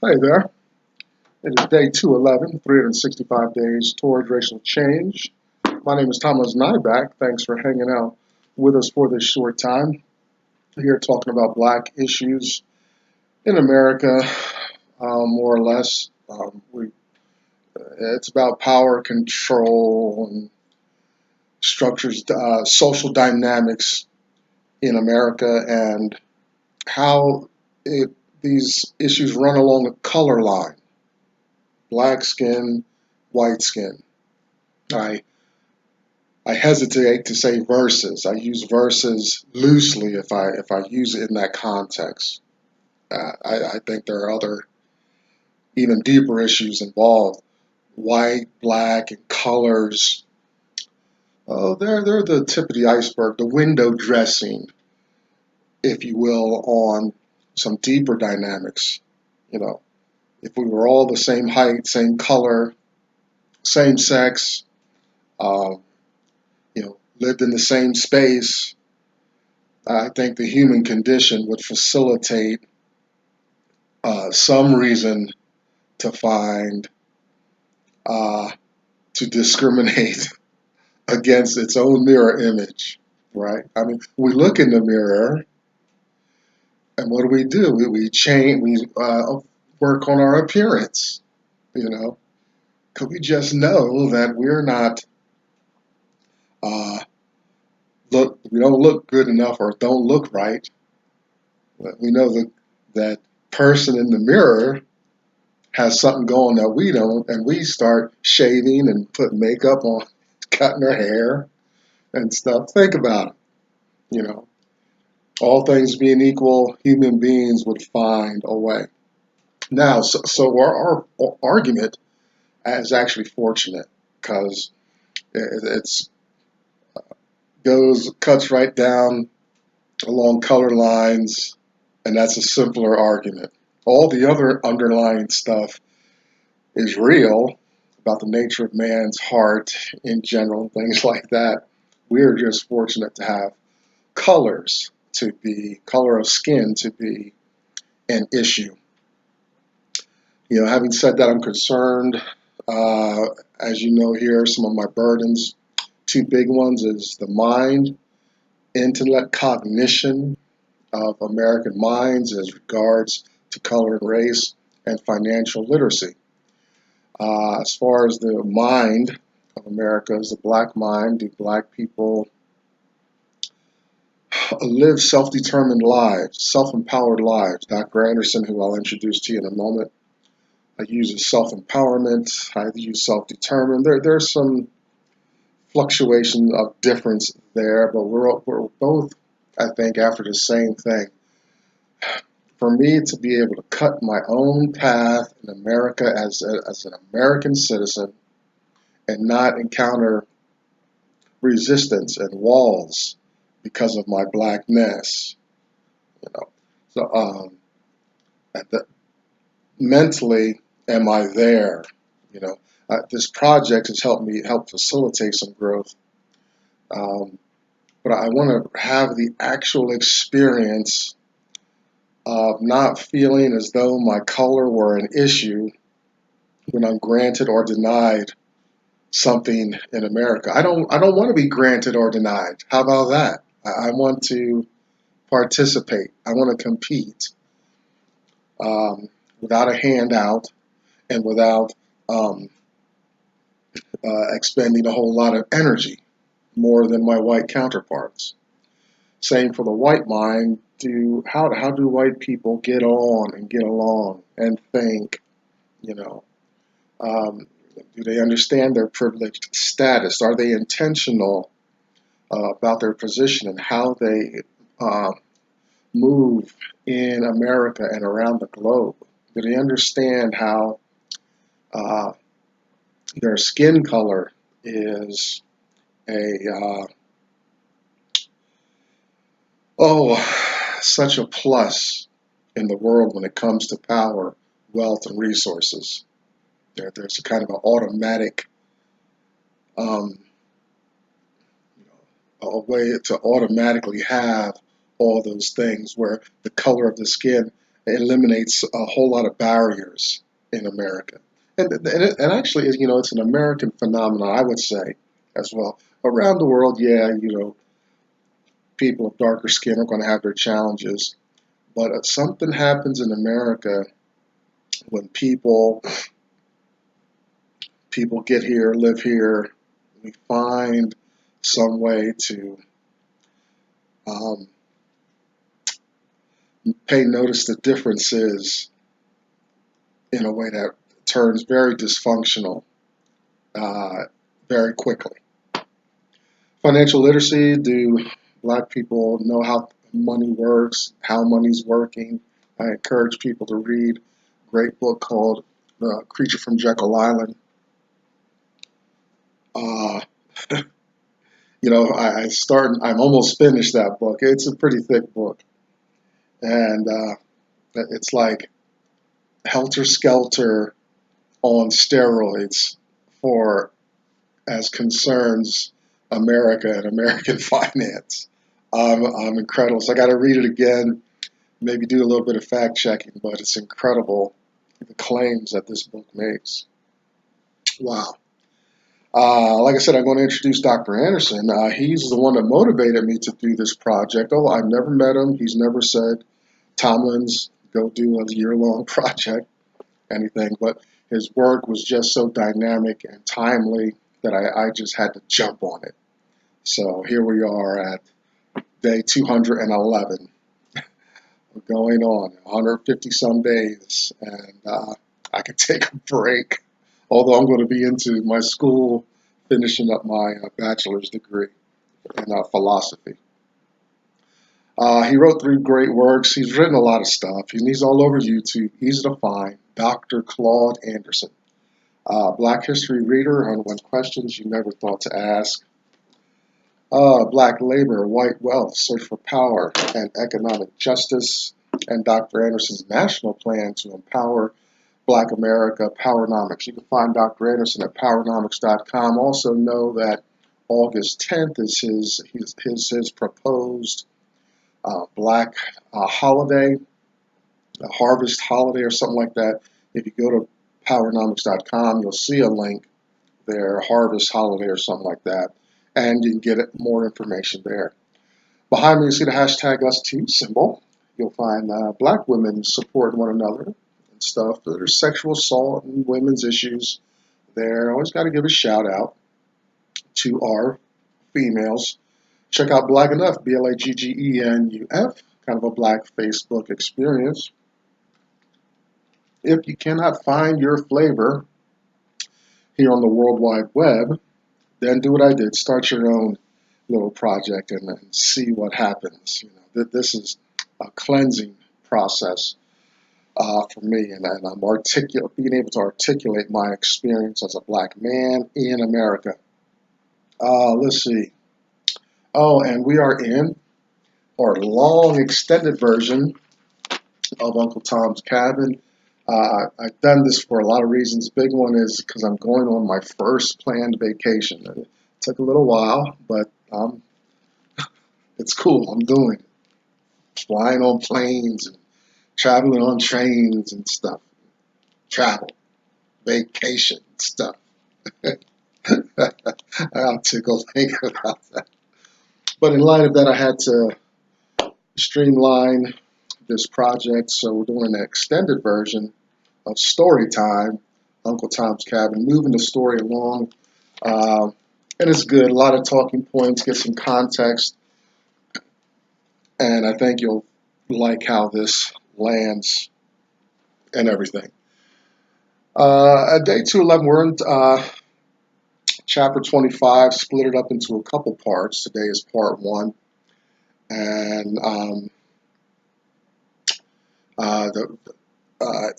Hey there. It is day 211, 365 days towards racial change. My name is Thomas Nyback. Thanks for hanging out with us for this short time. Here talking about black issues in America, more or less. It's about power, control, and structures, social dynamics in America, and how these issues run along a color line: black skin, white skin. I I hesitate to say verses. I use verses loosely if I use it in that context. I think there are other even deeper issues involved. White, black, and colors. Oh, they're the tip of the iceberg, the window dressing, if you will, on some deeper dynamics. You know, if we were all the same height, same color, same sex, uh, lived in the same space, I think the human condition would facilitate some reason to find uh, to discriminate against its own mirror image, right? I mean, we look in the mirror, and what do? We change, we work on our appearance, you know, because we just know that we're not uh, we don't look good enough or don't look right. We know that person in the mirror has something going that we don't, and we start shaving and putting makeup on, cutting our hair and stuff. Think about it. You know, all things being equal, human beings would find a way. Now, so our argument is actually fortunate because it's goes cuts right down along color lines, and that's a simpler argument. All the other underlying stuff is real about the nature of man's heart in general, things like that. We're just fortunate to have color of skin to be an issue. Having said that, I'm concerned. Uh, as you know, here, some of my burdens, two big ones is the mind, intellect, cognition of American minds as regards to color and race, and financial literacy. As far as the mind of America, is the black mind, do black people live self-determined lives, self-empowered lives? Dr. Anderson, who I'll introduce to you in a moment, uses self-empowerment. I use self-determined. There's some fluctuation of difference there, but we're both, I think, after the same thing. For me to be able to cut my own path in America as an American citizen and not encounter resistance and walls because of my blackness, you know. So at the, mentally, am I there? You know, this project has helped facilitate some growth, um, but I want to have the actual experience of not feeling as though my color were an issue when I'm granted or denied something in America. I don't want to be granted or denied. How about that? I want to participate. I want to compete without a handout and without um, expending a whole lot of energy, more than my white counterparts. Same for the white mind. How do white people get on and get along and think? You know, um, do they understand their privileged status? Are they intentional about their position and how they uh, move in America and around the globe? Do they understand how uh, their skin color is a oh such a plus in the world when it comes to power, wealth, and resources? There's a kind of an automatic um, a way to automatically have all those things where the color of the skin eliminates a whole lot of barriers in America. And actually, it's an American phenomenon, I would say, as well. Around the world, yeah, people of darker skin are going to have their challenges, but something happens in America when people get here, live here. We find some way to um, pay notice the differences in a way that turns very dysfunctional uh, very quickly. Financial literacy, do Black people know how money works, how money's working? I encourage people to read a great book called The Creature from Jekyll Island. Uh, I'm almost finished that book. It's a pretty thick book. And it's like helter skelter on steroids for as concerns America and American finance. I'm incredible. So I got to read it again, maybe do a little bit of fact checking, but it's incredible the claims that this book makes. Wow. Like I said, I'm going to introduce Dr. Anderson. He's the one that motivated me to do this project. Oh, I've never met him. He's never said, Tomlins, go do a year-long project, anything. But his work was just so dynamic and timely that I just had to jump on it. So here we are at day 211. We're going on 150 some days, and I can take a break. Although I'm going to be into my school, finishing up my bachelor's degree in philosophy. He wrote 3 great works. He's written a lot of stuff. He's all over YouTube. Easy to find. Dr. Claude Anderson. Black history reader on when questions you never thought to ask. Black labor, white wealth, search for power and economic justice. And Dr. Anderson's national plan to empower Black America, Powernomics. You can find Dr. Anderson at powernomics.com. Also know that August 10th is his proposed Black holiday, a harvest holiday or something like that. If you go to powernomics.com, you'll see a link there, harvest holiday or something like that, and you can get more information there. Behind me, you see the hashtag #US2 symbol. You'll find Black women supporting one another and stuff. There's sexual assault and women's issues there. Always got to give a shout out to our females. Check out Black Enough, BLAGGENUF, kind of a Black Facebook experience. If you cannot find your flavor here on the World Wide Web, then do what I did. Start your own little project and see what happens. This is a cleansing process for me, and I'm being able to articulate my experience as a Black man in America. Let's see. Oh, and we are in our long extended version of Uncle Tom's Cabin. I've done this for a lot of reasons. Big one is because I'm going on my first planned vacation. It took a little while, but it's cool. I'm doing it. Flying on planes and traveling on trains and stuff. Travel, vacation stuff. I'm tickled thinking about that. But in light of that, I had to streamline this project, so we're doing an extended version of Story Time, Uncle Tom's Cabin, moving the story along. And it's good. A lot of talking points, get some context, and I think you'll like how this lands and everything. At day 211, we're in chapter 25, split it up into a couple parts. Today is part 1. And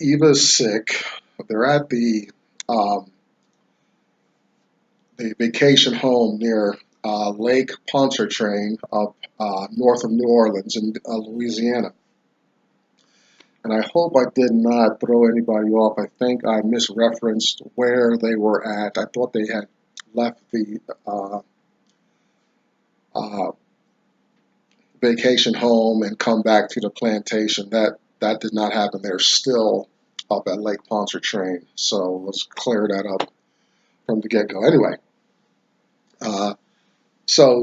Eva's sick. They're at the vacation home near Lake Pontchartrain up north of New Orleans in Louisiana. And I hope I did not throw anybody off. I think I misreferenced where they were at. I thought they had left the vacation home and come back to the plantation. That that did not happen. They're still up at Lake Pontchartrain. So let's clear that up from the get-go. Anyway, uh, so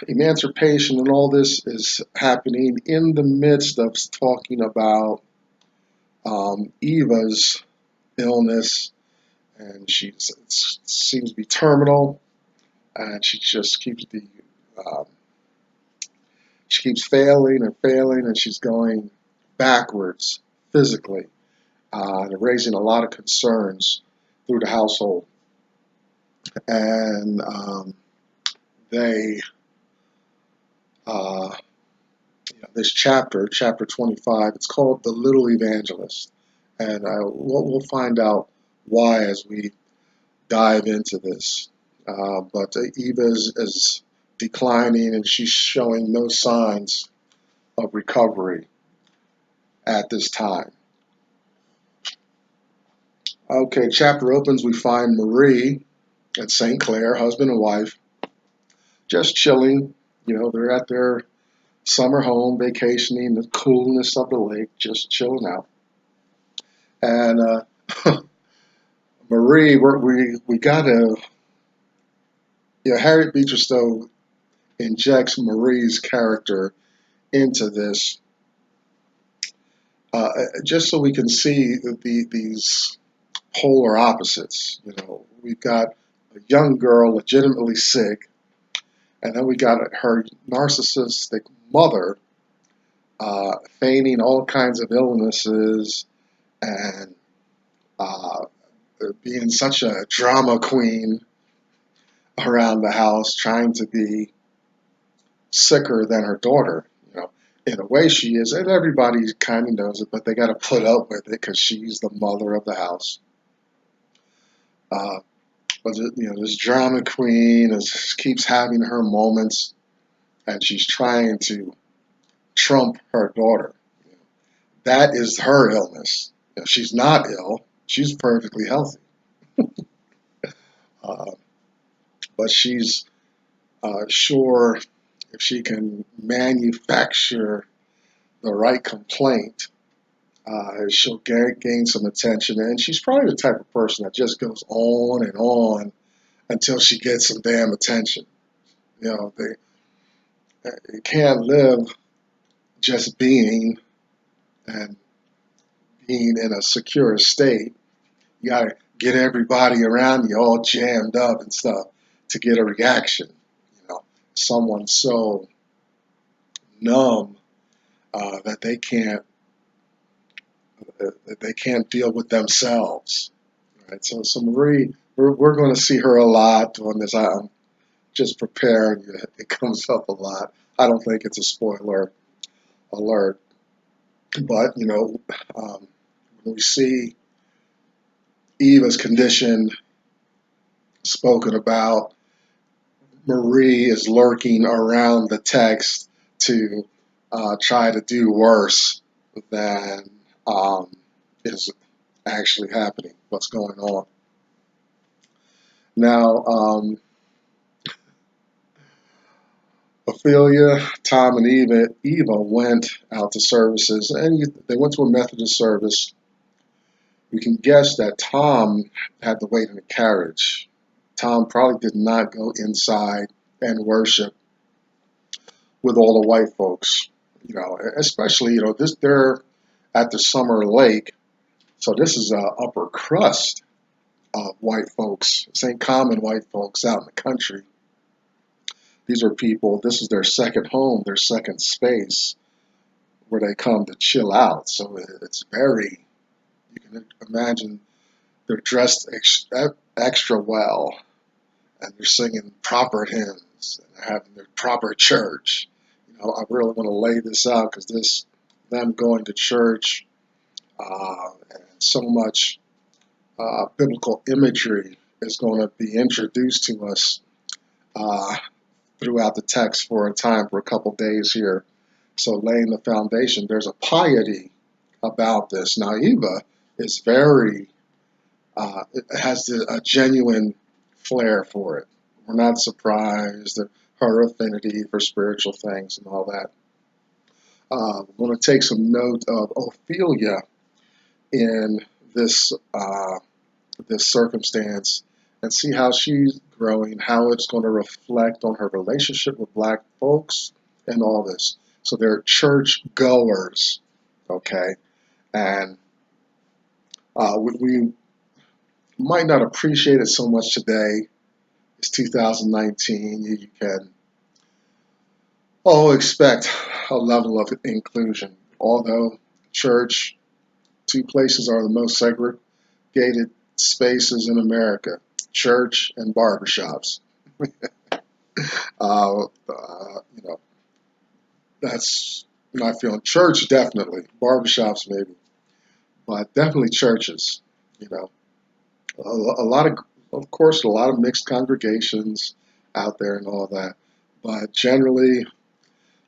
emancipation and all this is happening in the midst of talking about Eva's illness, and seems to be terminal, and um, she keeps failing and failing, and she's going backwards physically, and raising a lot of concerns through the household. And they, uh, this chapter 25, it's called the Little Evangelist, and we'll find out why as we dive into this. But Eva is declining, and she's showing no signs of recovery at this time. Okay, chapter opens, we find Marie and St. Clare, husband and wife, just chilling. They're at their summer home, vacationing, the coolness of the lake, just chilling out. And Marie, we got to, Harriet Beecher Stowe injects Marie's character into this, just so we can see these polar opposites. We've got a young girl legitimately sick, and then we got her narcissistic mother feigning all kinds of illnesses and being such a drama queen around the house, trying to be sicker than her daughter. In a way she is, and everybody kind of knows it, but they got to put up with it because she's the mother of the house. But this drama queen keeps having her moments, and she's trying to trump her daughter. That is her illness. She's not ill. She's perfectly healthy. Uh, but she's sure if she can manufacture the right complaint, she'll gain some attention. And she's probably the type of person that just goes on and on until she gets some damn attention. They can't live just being and being in a secure state. You got to get everybody around you all jammed up and stuff to get a reaction. Someone so numb that they can't deal with themselves. Right? So Marie, we're going to see her a lot on this. I'm just prepared. It comes up a lot. I don't think it's a spoiler alert, but when we see Eva's condition spoken about, Marie is lurking around the text to try to do worse than is actually happening, what's going on. Now, Ophelia, Tom, and Eva went out to services, and they went to a Methodist service. We can guess that Tom had to wait in a carriage. Tom probably did not go inside and worship with all the white folks, especially, they're at the summer lake, so this is a upper crust of white folks. This ain't common white folks out in the country. These are people, this is their second home, their second space where they come to chill out. So it's very, you can imagine they're dressed extra well, and they're singing proper hymns and they're having their proper church. I really want to lay this out because them going to church and so much biblical imagery is going to be introduced to us throughout the text for a couple days here. So laying the foundation, there's a piety about this. Now Eva is it has a genuine flair for it. We're not surprised at her affinity for spiritual things and all that. We're going to take some note of Ophelia in this this circumstance and see how she's growing, how it's going to reflect on her relationship with black folks and all this. So they're church goers, okay? And we might not appreciate it so much today. It's 2019. You can expect a level of inclusion. Although church, two places are the most segregated spaces in America: church and barbershops. You know, that's not feeling. Church definitely, barbershops maybe, but definitely churches. You know, a lot of course, a lot of mixed congregations out there and all that, but generally,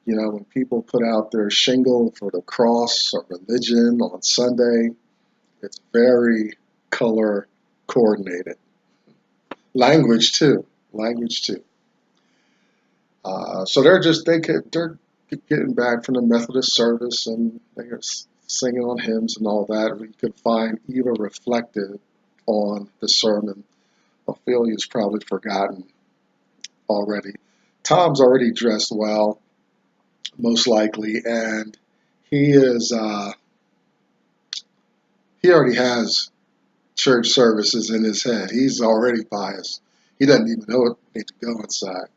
you know, when people put out their shingle for the cross or religion on Sunday, it's very color coordinated. Language too. Language too. So they're getting back from the Methodist service and they're singing on hymns and all that. We could find Eva reflected on the sermon. Ophelia's probably forgotten already. Tom's already dressed well, most likely, and he is he already has church services in his head. He's already biased. He doesn't even know it needs to go inside.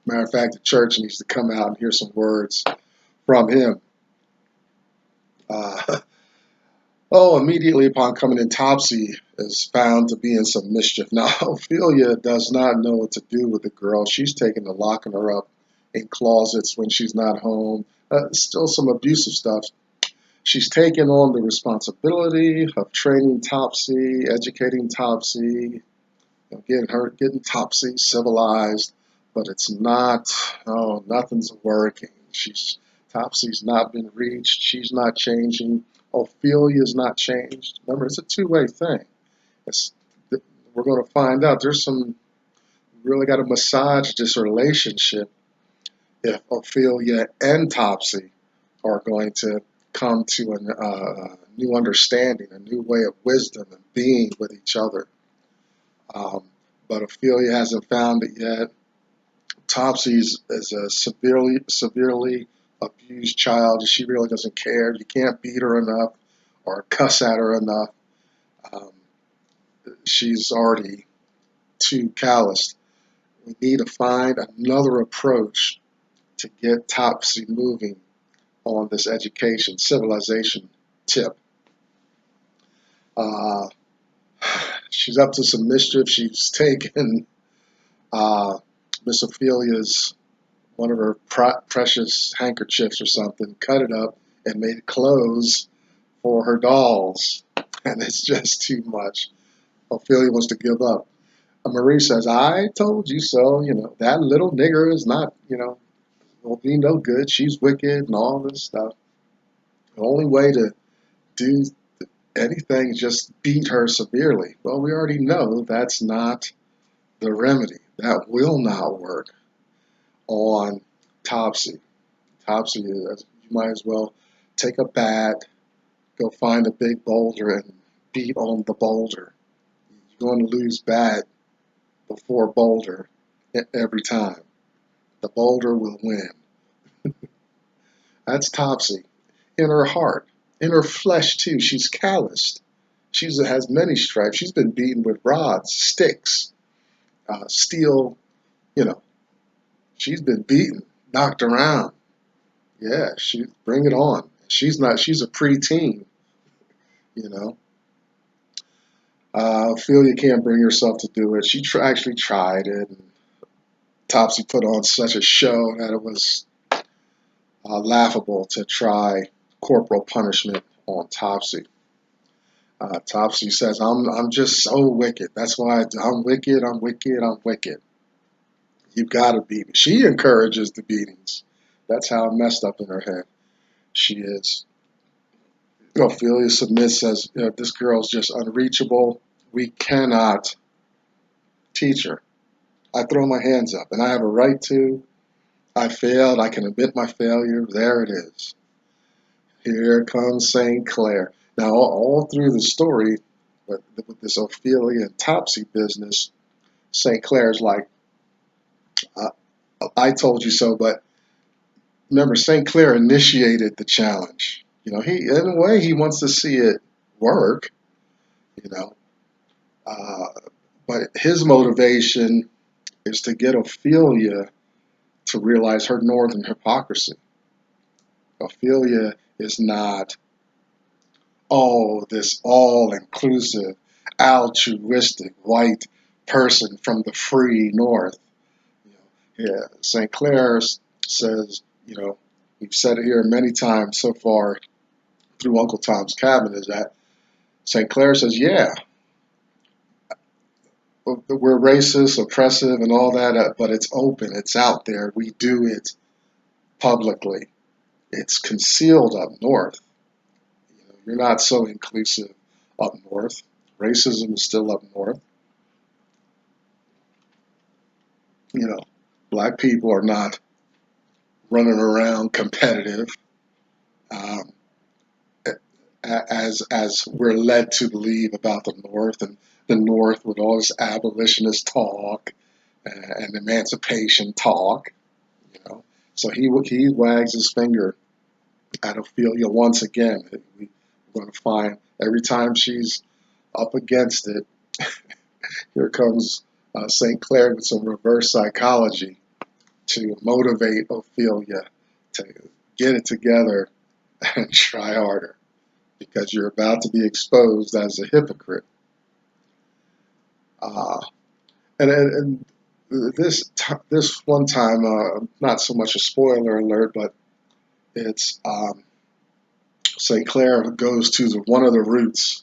Matter of fact, the church needs to come out and hear some words from him. Uh, Immediately upon coming in, Topsy is found to be in some mischief. Now, Ophelia does not know what to do with the girl. She's taken to locking her up in closets when she's not home. Still some abusive stuff. She's taken on the responsibility of training Topsy, educating Topsy, getting Topsy civilized, but it's not. Oh, nothing's working. Topsy's not been reached. She's not changing. Ophelia's not changed. Remember, it's a two-way thing. It's, we're going to find out. Really got to massage this relationship if Ophelia and Topsy are going to come to a new understanding, a new way of wisdom and being with each other. But Ophelia hasn't found it yet. Topsy is a severely abused child. She really doesn't care. You can't beat her enough or cuss at her enough. Um, she's already too calloused. We need to find another approach to get Topsy moving on this education, civilization tip. Uh, she's up to some mischief. She's taken Miss Ophelia's one of her precious handkerchiefs or something, cut it up, and made clothes for her dolls. And it's just too much. Ophelia wants to give up. Marie says, I told you so. You know, that little nigger is not, will be no good. She's wicked and all this stuff. The only way to do anything is just beat her severely. Well, we already know that's not the remedy. That will not work on Topsy. Topsy, you might as well take a bat, go find a big boulder, and beat on the boulder. You're going to lose bat before boulder every time. The boulder will win. That's Topsy. In her heart, in her flesh too. She's calloused. She has many stripes. She's been beaten with rods, sticks, steel. You know, she's been beaten, knocked around. Yeah, she bring it on. She's not. She's a preteen. You know. Ophelia can't bring herself to do it. She actually tried it. And Topsy put on such a show that it was laughable to try corporal punishment on Topsy. Topsy says, I'm just so wicked. That's why I'm wicked, I'm wicked, I'm wicked. You've got to beat me. She encourages the beatings. That's how messed up in her head she is. Ophelia submits, says, this girl's just unreachable. We cannot teach her. I throw my hands up, and I have a right to. I failed. I can admit my failure. There it is. Here comes St. Clare. Now, all through the story, with this Ophelia and Topsy business, St. Clare's like, uh, I told you so, but remember, St. Clare initiated the challenge. In a way, he wants to see it work, you know, uh, but his motivation is to get Ophelia to realize her northern hypocrisy. Ophelia is not this all-inclusive, altruistic white person from the free North. Yeah, St. Clair says, we've said it here many times so far through Uncle Tom's Cabin, is that St. Clair says, yeah, we're racist, oppressive, and all that, but it's open, it's out there. We do it publicly. It's concealed up north. You're not so inclusive up north. Racism is still up north. Black people are not running around competitive, um, as we're led to believe about the North, and the North with all this abolitionist talk and emancipation talk. You know, so he wags his finger at Ophelia once again. We're going to find every time she's up against it, here comes St. Clair with some reverse psychology to motivate Ophelia to get it together and try harder, because you're about to be exposed as a hypocrite. Uh, and this one time, not so much a spoiler alert, but it's St. Clair goes to one of the roots.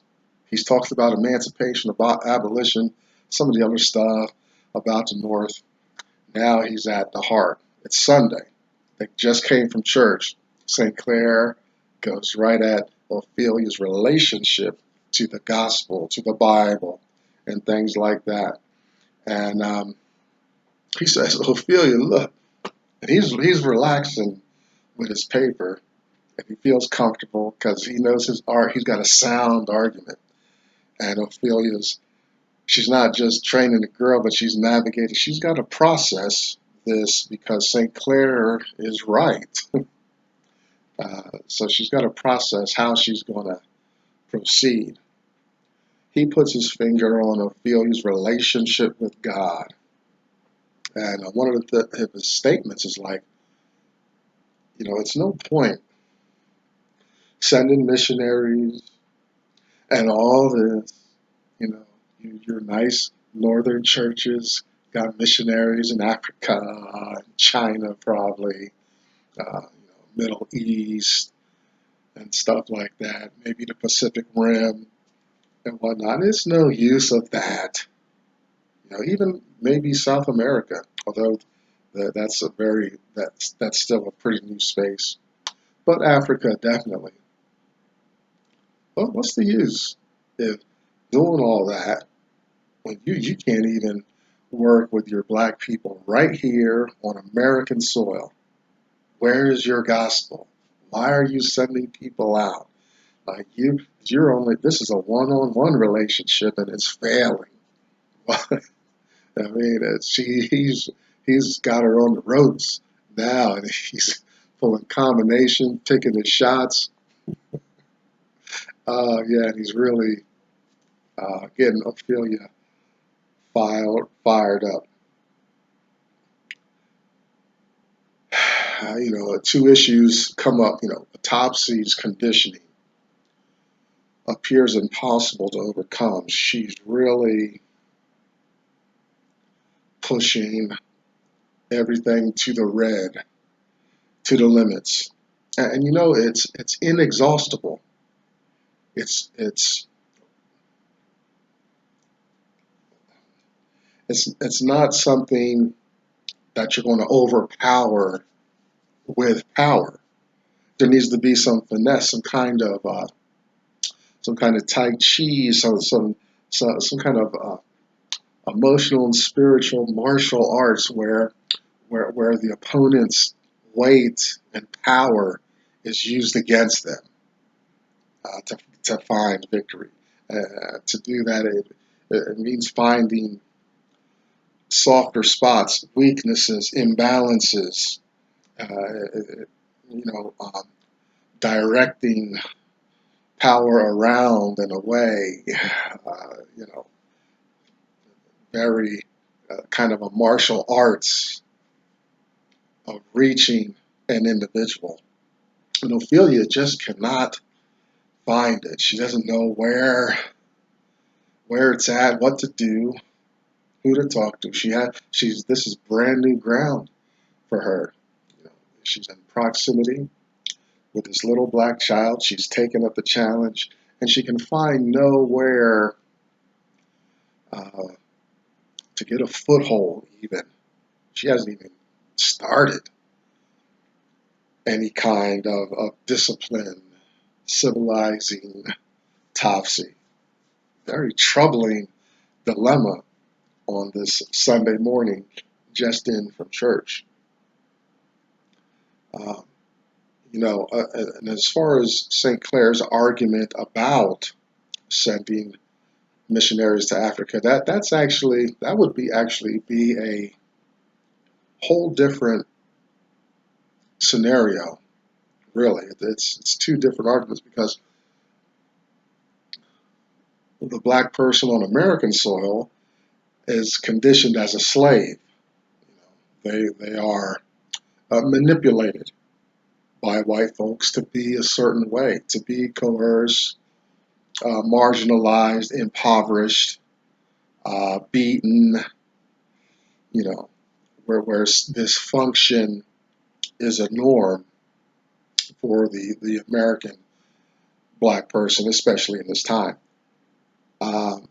He's talked about emancipation, about abolition, some of the other stuff about the North. Now he's at the heart. It's Sunday. They just came from church. St. Clair goes right at Ophelia's relationship to the gospel, to the Bible, and things like that. And he says, Ophelia, look, and he's relaxing with his paper, and he feels comfortable because he knows his art. He's got a sound argument. And she's not just training the girl, but she's navigating. She's got to process this because St. Clair is right. So she's got to process how she's going to proceed. He puts his finger on Ophelia's relationship with God. And one of his statements is like, it's no point sending missionaries and all this, your nice northern churches got missionaries in Africa, China probably, Middle East, and stuff like that, maybe the Pacific Rim and whatnot. It's no use of that. Even maybe South America, although that's still a pretty new space. But Africa, definitely. But what's the use if doing all that when you can't even work with your black people right here on American soil? Where is your gospel? Why are you sending people out? Like this is a one-on-one relationship and it's failing. I mean, he's got her on the ropes now, and he's pulling combination, picking his shots. Yeah, and he's really getting Ophelia fired up. Two issues come up. Topsy's conditioning appears impossible to overcome. She's really pushing everything to the red, to the limits, and it's inexhaustible. It's not something that you're going to overpower with power. There needs to be some finesse, some kind of tai chi, some kind of emotional and spiritual martial arts where the opponent's weight and power is used against them. to find victory. To do that, it means finding softer spots, weaknesses, imbalances, uh, you know, directing power around and away, you know, very kind of a martial arts of reaching an individual. And Ophelia just cannot find it. She doesn't know where it's at, what to do, who to talk to. She's this is brand new ground for her. You know, she's in proximity with this little black child. She's taken up the challenge, and she can find nowhere uh, to get a foothold. Even she hasn't even started any kind of discipline, civilizing Topsy. Very troubling dilemma on this Sunday morning, just in from church. Um, and as far as St. Clare's argument about sending missionaries to Africa, that would be actually be a whole different scenario. Really, it's two different arguments because the black person on American soil is conditioned as a slave. They are manipulated by white folks to be a certain way, to be coerced, marginalized, impoverished, beaten, you know, where dysfunction is a norm for the American black person, especially in this time.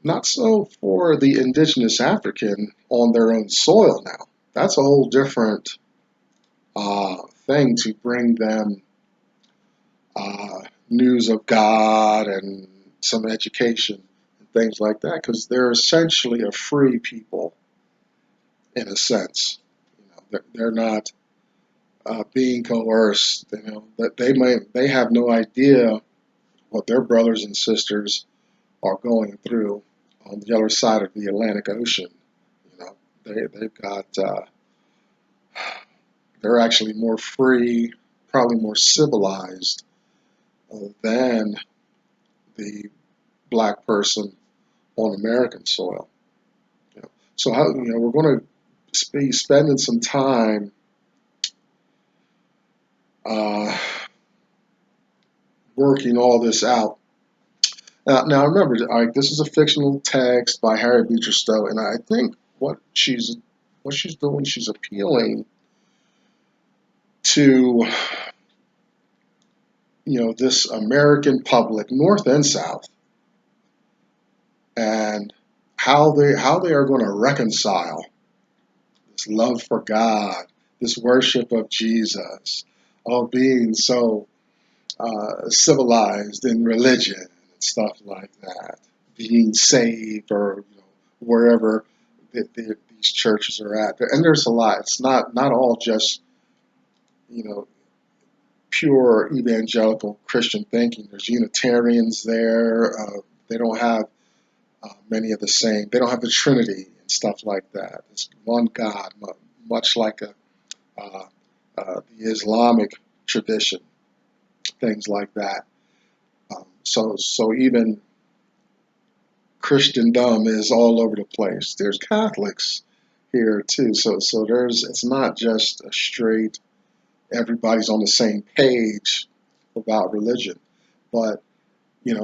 Not so for the indigenous African on their own soil now. That's a whole different thing to bring them news of God and some education and things like that, because they're essentially a free people in a sense. They're not being coerced. That they have no idea what their brothers and sisters are going through on the other side of the Atlantic Ocean. They've got they're actually more free, probably more civilized than the black person on American soil. So we're going to be spending some time uh, working all this out. Now remember, this is a fictional text by Harriet Beecher Stowe, and I think what she's doing, she's appealing to this American public, North and South, and how they are going to reconcile this love for God, this worship of Jesus, of being so civilized in religion and stuff like that, being saved or wherever these churches are at. And there's a lot. It's not all just pure evangelical Christian thinking. There's Unitarians there. They don't have many of the same. They don't have the Trinity and stuff like that. It's one God, much like the Islamic tradition, things like that. So even Christendom is all over the place. There's Catholics here too. So it's not just a straight everybody's on the same page about religion, but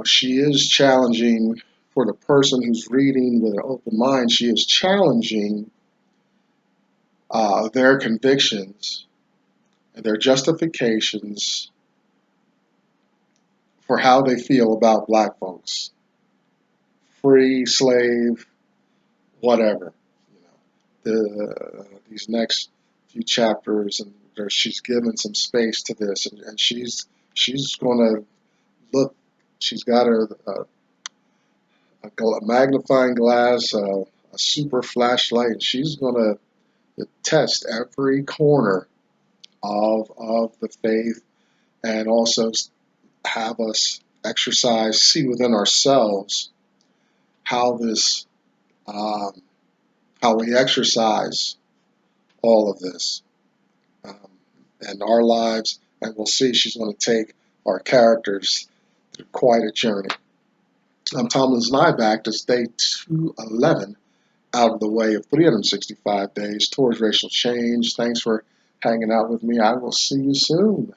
she is challenging for the person who's reading with an open mind. She is challenging their convictions and their justifications for how they feel about black folks, free, slave, whatever. These next few chapters, and she's given some space to this, and she's going to look. She's got a magnifying glass, a super flashlight, and she's going to test every corner of the faith, and also have us exercise, see within ourselves how this, um, how we exercise all of this in our lives, and we'll see she's going to take our characters through quite a journey. I'm Tomlin's and I back to day 211 out of the way of 365 days towards racial change. Thanks for hanging out with me. I will see you soon.